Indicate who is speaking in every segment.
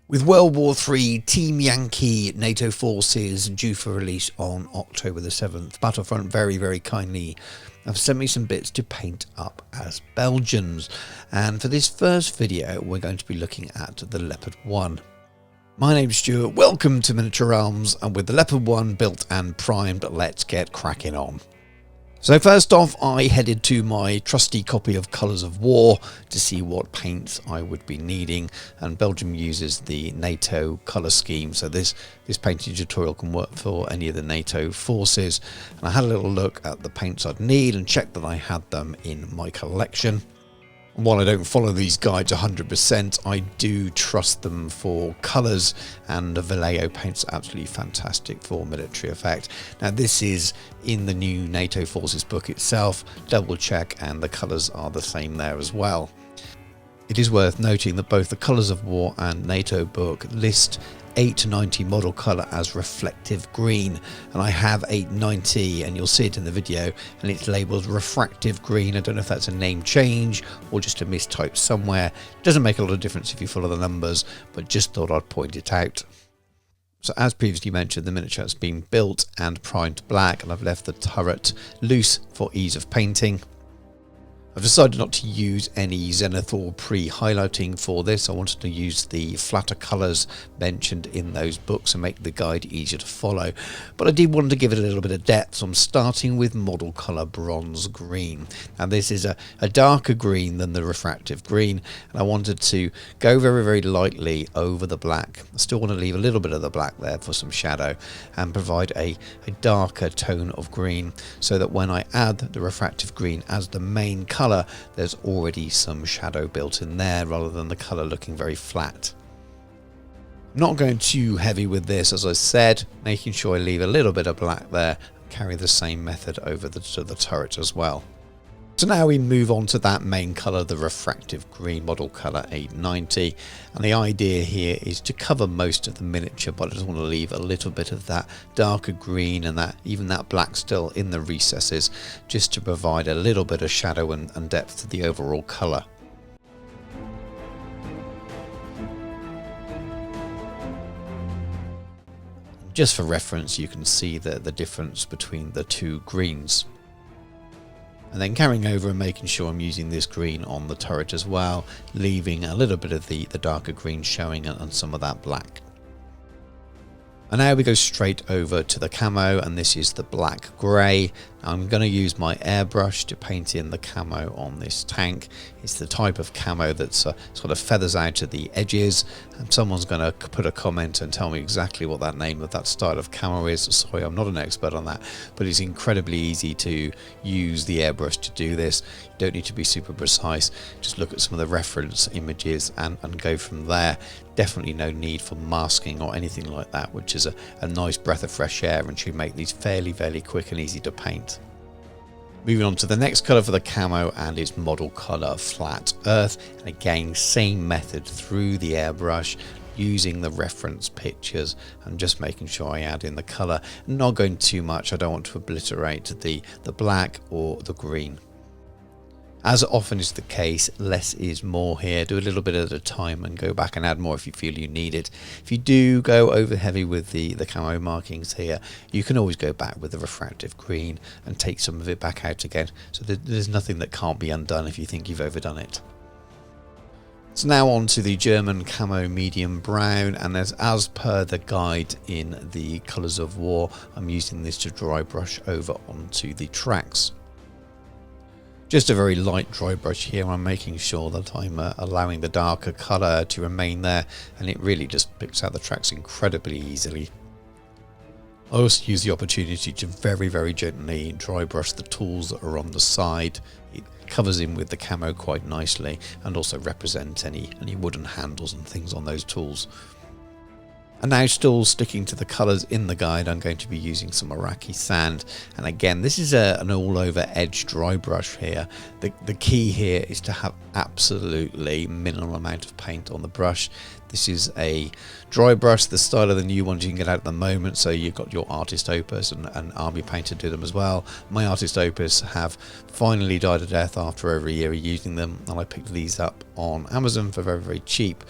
Speaker 1: With World War III, Team Yankee Nato Forces due for release on October the 7th, Battlefront very kindly have sent me some bits to paint up as Belgians. And for this first video, we're going to be looking at the Leopard 1. My name's Stuart, welcome to Miniature Realms, and with the Leopard 1 built and primed, let's get cracking on. So first off, I headed to my trusty copy of Colours of War to see what paints I would be needing, and Belgium uses the NATO colour scheme, so this painting tutorial can work for any of the NATO forces. And I had a little look at the paints I'd need and checked that I had them in my collection. While I don't follow these guides 100%, I do trust them for colours, and the Vallejo paints are absolutely fantastic for military effect. Now this is in the new NATO Forces book itself, double check, and the colours are the same there as well. It is worth noting that both the Colours of War and NATO book list 890 model colour as reflective green, and I have 890, and you'll see it in the video, and it's labelled refractive green. I don't know if that's a name change or just a mistype somewhere. It doesn't make a lot of difference if you follow the numbers, but just thought I'd point it out. So as previously mentioned, the miniature has been built and primed black, and I've left the turret loose for ease of painting. I've decided not to use any zenith or pre-highlighting for this. I wanted to use the flatter colours mentioned in those books and make the guide easier to follow. But I did want to give it a little bit of depth, so I'm starting with model colour bronze green. Now this is a darker green than the refractive green, and I wanted to go very lightly over the black. I still want to leave a little bit of the black there for some shadow and provide a darker tone of green, so that when I add the refractive green as the main colour, there's already some shadow built in there rather than the colour looking very flat. I'm not going too heavy with this, as I said, making sure I leave a little bit of black there and carry the same method over to the turret as well. So now we move on to that main colour, the refractive green, model colour 890, and the idea here is to cover most of the miniature, but I just want to leave a little bit of that darker green and even that black still in the recesses, just to provide a little bit of shadow and depth to the overall colour. Just for reference, you can see the difference between the two greens. And then carrying over and making sure I'm using this green on the turret as well, leaving a little bit of the darker green showing and some of that black. And now we go straight over to the camo, and this is the black grey. I'm going to use my airbrush to paint in the camo on this tank. It's the type of camo that sort of feathers out at the edges, and someone's going to put a comment and tell me exactly what that name of that style of camo is. Sorry, I'm not an expert on that, but it's incredibly easy to use the airbrush to do this. You don't need to be super precise, just look at some of the reference images and go from there. Definitely no need for masking or anything like that, which is a nice breath of fresh air and should make these fairly quick and easy to paint. Moving on to the next colour for the camo, and it's model colour flat earth, and again same method through the airbrush, using the reference pictures and just making sure I add in the colour, not going too much. I don't want to obliterate the black or the green. As often is the case, less is more here. Do a little bit at a time and go back and add more if you feel you need it. If you do go over heavy with the camo markings here, you can always go back with the refractive green and take some of it back out again. So there's nothing that can't be undone if you think you've overdone it. So now on to the German camo medium brown, and as per the guide in the Colours of War, I'm using this to dry brush over onto the tracks. Just a very light dry brush here. I'm making sure that I'm allowing the darker colour to remain there, and it really just picks out the tracks incredibly easily. I also use the opportunity to very gently dry brush the tools that are on the side. It covers in with the camo quite nicely and also represents any wooden handles and things on those tools. And now, still sticking to the colours in the guide, I'm going to be using some Iraqi sand, and again this is an all over edge dry brush here. The key here is to have absolutely minimal amount of paint on the brush. This is a dry brush, the style of the new ones you can get out at the moment. So you've got your Artist Opus and Army Painter do them as well. My Artist Opus have finally died a death after over a year of using them, and I picked these up on Amazon for very, very cheap.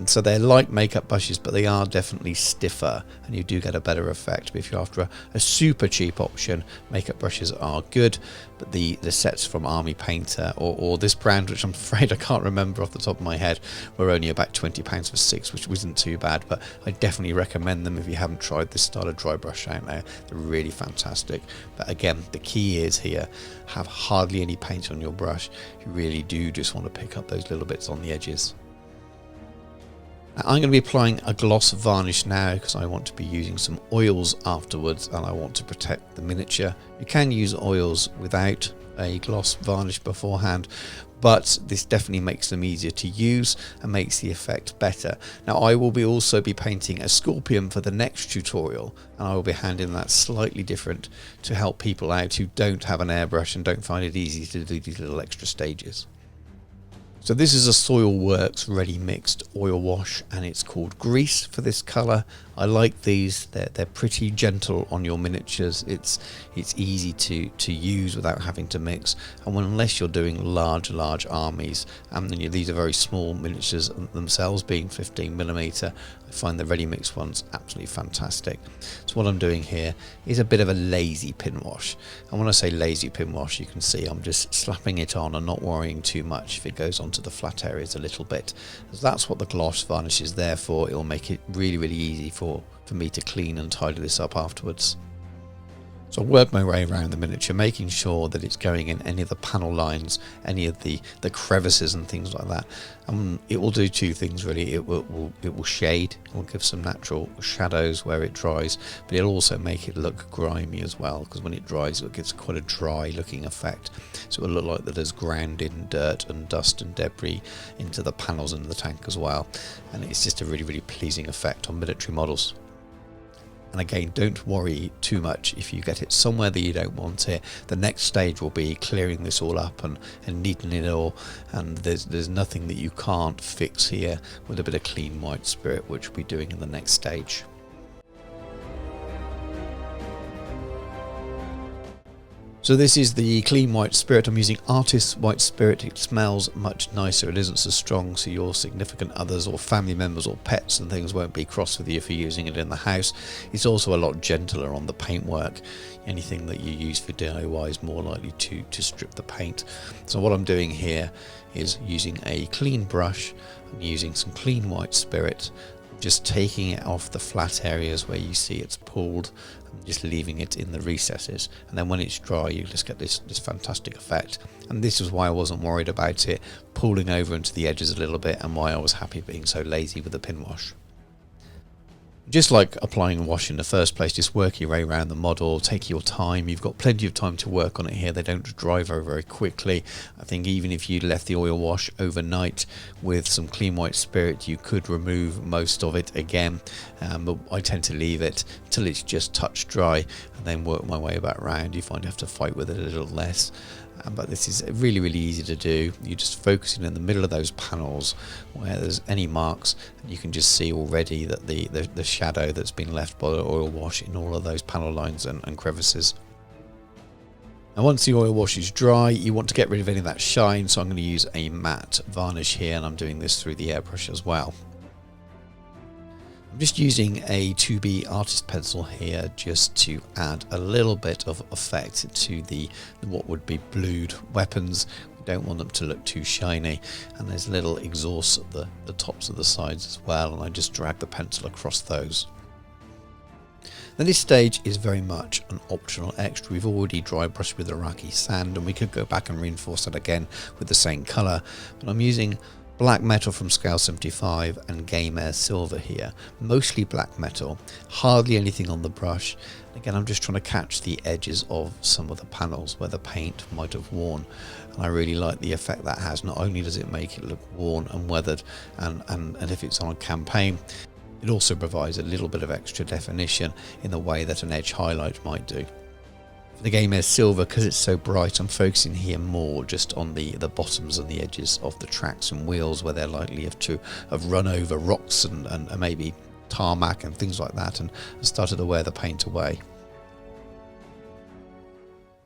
Speaker 1: So they're like makeup brushes, but they are definitely stiffer and you do get a better effect. But if you're after a super cheap option, makeup brushes are good. But the sets from Army Painter or this brand, which I'm afraid I can't remember off the top of my head, were only about £20 for 6, which wasn't too bad. But I definitely recommend them if you haven't tried this style of dry brush out there. They're really fantastic. But again, the key is here, have hardly any paint on your brush. You really do just want to pick up those little bits on the edges. Now, I'm going to be applying a gloss varnish now because I want to be using some oils afterwards and I want to protect the miniature. You can use oils without a gloss varnish beforehand, but this definitely makes them easier to use and makes the effect better. Now I will also be painting a scorpion for the next tutorial, and I will be handling that slightly different to help people out who don't have an airbrush and don't find it easy to do these little extra stages. So this is a Soilworks ready mixed oil wash, and it's called Grease for this colour. I like these, they're pretty gentle on your miniatures. It's easy to use without having to mix, and unless you're doing large armies, and these are very small miniatures themselves, being 15mm, I find the ready mix ones absolutely fantastic. So what I'm doing here is a bit of a lazy pin wash, and when I say lazy pin wash, you can see I'm just slapping it on and not worrying too much if it goes onto the flat areas a little bit. So that's what the gloss varnish is there for. It will make it really easy for me to clean and tidy this up afterwards. So I work my way around the miniature, making sure that it's going in any of the panel lines, any of the crevices and things like that. It will do two things really. It will shade, it will give some natural shadows where it dries, but it'll also make it look grimy as well, because when it dries it gets quite a dry looking effect. So it will look like that there's ground in dirt and dust and debris into the panels and the tank as well, and it's just a really pleasing effect on military models. And again, don't worry too much if you get it somewhere that you don't want it. The next stage will be clearing this all up and neatening it all, and there's nothing that you can't fix here with a bit of clean white spirit, which we'll be doing in the next stage. So this is the clean white spirit. I'm using Artist White Spirit. It smells much nicer. It isn't so strong, so your significant others or family members or pets and things won't be cross with you if you're using it in the house. It's also a lot gentler on the paintwork. Anything that you use for DIY is more likely to strip the paint. So what I'm doing here is using a clean brush. I'm using some clean white spirit, just taking it off the flat areas where you see it's pulled, and just leaving it in the recesses, and then when it's dry you just get this fantastic effect. And this is why I wasn't worried about it pulling over into the edges a little bit, and why I was happy being so lazy with the pin wash. Just like applying wash in the first place, just work your way around the model, take your time. You've got plenty of time to work on it here. They don't dry very quickly. I think even if you left the oil wash overnight with some clean white spirit, you could remove most of it again, but I tend to leave it till it's just touch dry and then work my way back around. You find you have to fight with it a little less. But this is really easy to do. You just focusing in the middle of those panels where there's any marks, and you can just see already that the shadow that's been left by the oil wash in all of those panel lines and crevices. And once the oil wash is dry, you want to get rid of any of that shine, so I'm going to use a matte varnish here, and I'm doing this through the airbrush as well. I'm just using a 2B artist pencil here just to add a little bit of effect to what would be blued weapons. We don't want them to look too shiny, and there's little exhausts at the tops of the sides as well, and I just drag the pencil across those. Now this stage is very much an optional extra. We've already dry brushed with Iraqi sand, and we could go back and reinforce that again with the same colour, but I'm using black metal from scale 75 and Game Air silver here, mostly black metal, hardly anything on the brush. Again, I'm just trying to catch the edges of some of the panels where the paint might have worn, and I really like the effect that has. Not only does it make it look worn and weathered, and if it's on a campaign, it also provides a little bit of extra definition in the way that an edge highlight might do. The game is silver because it's so bright. I'm focusing here more just on the bottoms and the edges of the tracks and wheels where they're likely to have run over rocks and maybe tarmac and things like that, and started to wear the paint away.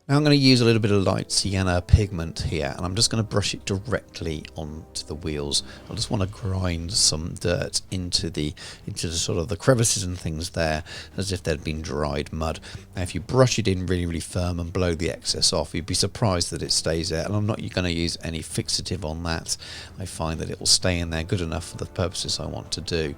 Speaker 1: Now I'm going to use a little bit of light sienna pigment here, and I'm just going to brush it directly onto the wheels. I just want to grind some dirt into the sort of the crevices and things there, as if there'd been dried mud. Now if you brush it in really firm and blow the excess off, you'd be surprised that it stays there. And I'm not going to use any fixative on that. I find that it will stay in there good enough for the purposes I want to do.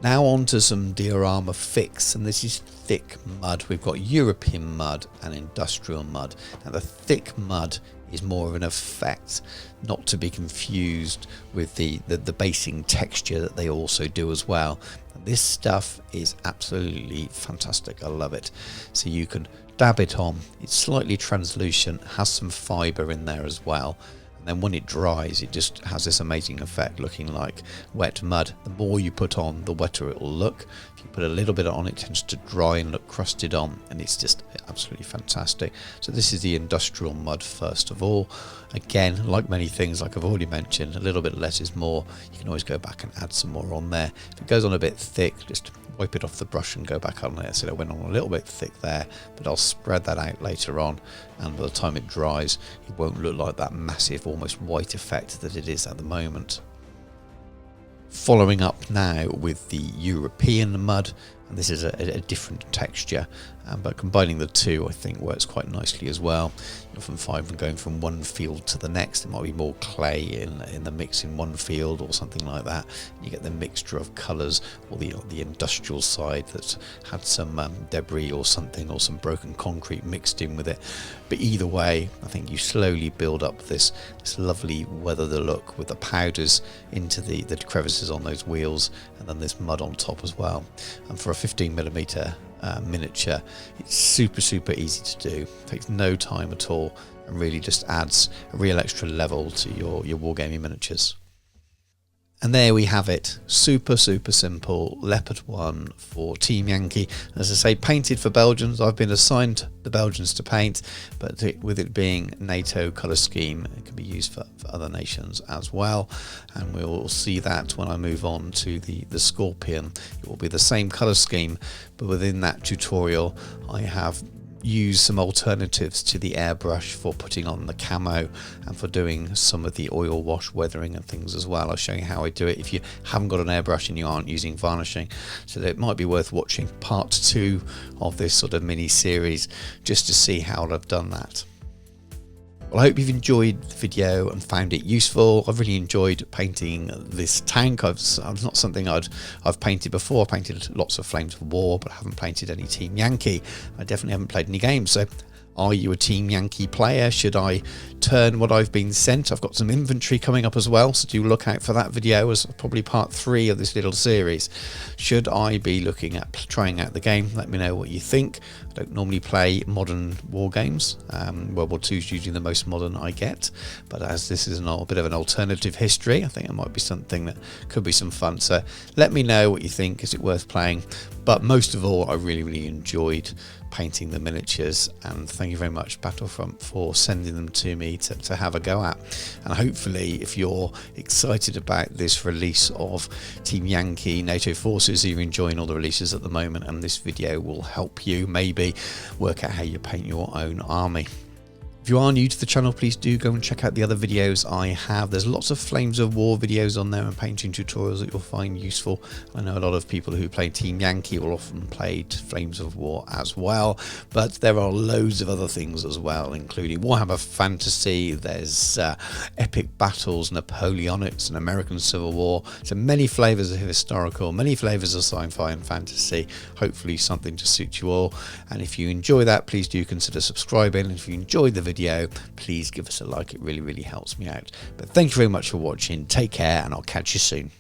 Speaker 1: Now on to some diorama fix, and this is thick mud. We've got European mud and industrial mud. Now the thick mud is more of an effect, not to be confused with the basing texture that they also do as well. This stuff is absolutely fantastic. I love it. So you can dab it on. It's slightly translucent, has some fibre in there as well. Then when it dries, it just has this amazing effect, looking like wet mud. The more you put on, the wetter it will look. If you put a little bit on, it tends to dry and look crusted on, and it's just absolutely fantastic. So this is the industrial mud first of all. Again, like many things, like I've already mentioned, a little bit less is more. You can always go back and add some more on there. If it goes on a bit thick, just wipe it off the brush and go back on there. So it went on a little bit thick there, but I'll spread that out later on, and by the time it dries, it won't look like that massive, almost white effect that it is at the moment. Following up now with the European mud, and this is a different texture, but combining the two I think works quite nicely as well. You often find from going from one field to the next, there might be more clay in the mix in one field or something like that. You get the mixture of colours, or the industrial side that had some debris or something, or some broken concrete mixed in with it. But either way, I think you slowly build up this lovely weathered look with the powders into the crevices on those wheels, and then this mud on top as well. And for a 15mm miniature, it's super easy to do. It takes no time at all, and really just adds a real extra level to your wargaming miniatures. And there we have it, super simple Leopard 1 for Team Yankee. As I say, painted for Belgians. I've been assigned the Belgians to paint, but with it being NATO colour scheme, it can be used for other nations as well. And we'll see that when I move on to the Scorpion. It will be the same colour scheme, but within that tutorial I have use some alternatives to the airbrush for putting on the camo and for doing some of the oil wash weathering and things as well. I'll show you how I do it if you haven't got an airbrush and you aren't using varnishing, so that it might be worth watching part 2 of this sort of mini series just to see how I've done that. Well, I hope you've enjoyed the video and found it useful. I've really enjoyed painting this tank. It's not something I've painted before. I've painted lots of Flames of War, but I haven't painted any Team Yankee. I definitely haven't played any games. So are you a Team Yankee player? Should I turn what I've been sent? I've got some inventory coming up as well, so do look out for that video as probably part 3 of this little series. Should I be looking at trying out the game? Let me know what you think. I don't normally play modern war games. World War II is usually the most modern I get, but as this is a bit of an alternative history, I think it might be something that could be some fun. So let me know what you think. Is it worth playing? But most of all, I really enjoyed painting the miniatures, and thank you very much Battlefront for sending them to me to have a go at. And hopefully if you're excited about this release of Team Yankee NATO Forces, you're enjoying all the releases at the moment, and this video will help you maybe work out how you paint your own army. If you are new to the channel, please do go and check out the other videos I have. There's lots of Flames of War videos on there and painting tutorials that you'll find useful. I know a lot of people who play Team Yankee will often play Flames of War as well, but there are loads of other things as well, including Warhammer Fantasy, there's epic battles, Napoleonics and American Civil War. So many flavours of historical, many flavours of sci-fi and fantasy, hopefully something to suit you all. And if you enjoy that, please do consider subscribing. And if you enjoyed the video, please give us a like. It really helps me out. But thank you very much for watching. Take care, and I'll catch you soon.